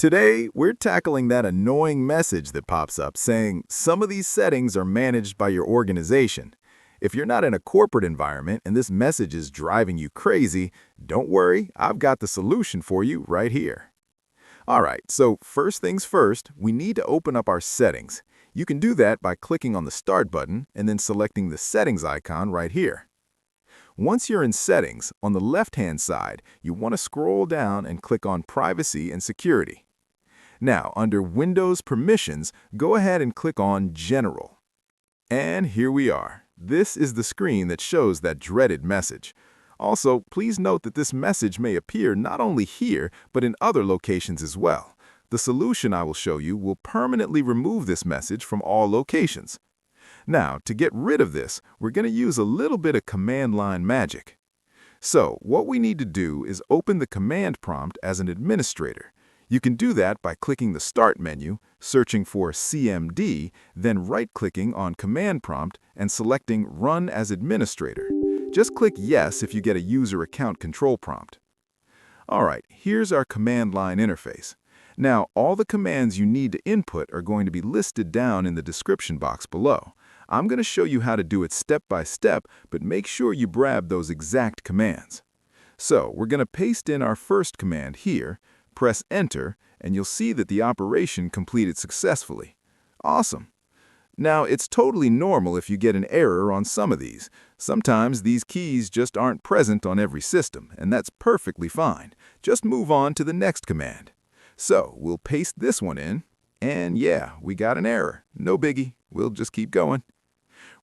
Today, we're tackling that annoying message that pops up saying some of these settings are managed by your organization. If you're not in a corporate environment and this message is driving you crazy, don't worry, I've got the solution for you right here. All right, so first things first, we need to open up our settings. You can do that by clicking on the Start button and then selecting the Settings icon right here. Once you're in Settings, on the left-hand side, you want to scroll down and click on Privacy and Security. Now, under Windows Permissions, go ahead and click on General. And here we are. This is the screen that shows that dreaded message. Also, please note that this message may appear not only here, but in other locations as well. The solution I will show you will permanently remove this message from all locations. Now, to get rid of this, we're going to use a little bit of command line magic. So, what we need to do is open the command prompt as an administrator. You can do that by clicking the Start menu, searching for CMD, then right-clicking on Command Prompt and selecting Run as Administrator. Just click Yes if you get a user account control prompt. All right, here's our command line interface. Now, all the commands you need to input are going to be listed down in the description box below. I'm going to show you how to do it step by step, but make sure you grab those exact commands. So, we're going to paste in our first command here, press Enter, and you'll see that the operation completed successfully. Awesome! Now, it's totally normal if you get an error on some of these. Sometimes these keys just aren't present on every system, and that's perfectly fine. Just move on to the next command. So, we'll paste this one in, and yeah, we got an error. No biggie, we'll just keep going.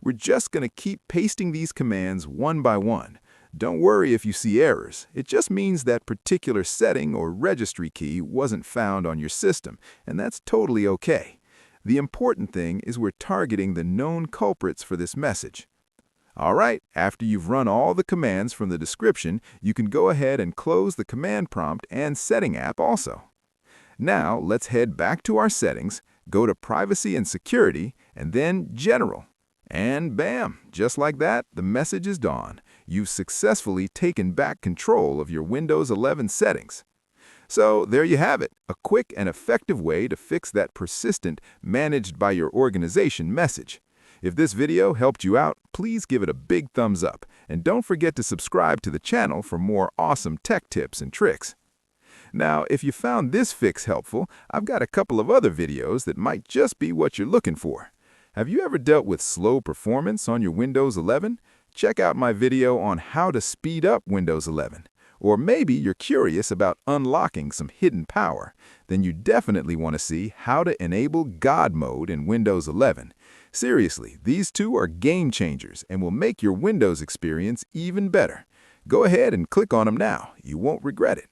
We're just going to keep pasting these commands one by one. Don't worry if you see errors. It just means that particular setting or registry key wasn't found on your system, and that's totally okay. The important thing is we're targeting the known culprits for this message. All right, after you've run all the commands from the description, you can go ahead and close the command prompt and setting app also. Now, let's head back to our settings, go to Privacy and Security, and then General. And bam, just like that, the message is gone. You've successfully taken back control of your Windows 11 settings. So there you have it, a quick and effective way to fix that persistent managed by your organization message. If this video helped you out, please give it a big thumbs up, and don't forget to subscribe to the channel for more awesome tech tips and tricks. Now, if you found this fix helpful, I've got a couple of other videos that might just be what you're looking for. Have you ever dealt with slow performance on your Windows 11? Check out my video on how to speed up Windows 11. Or maybe you're curious about unlocking some hidden power. Then you definitely want to see how to enable God mode in Windows 11. Seriously, these two are game changers and will make your Windows experience even better. Go ahead and click on them now. You won't regret it.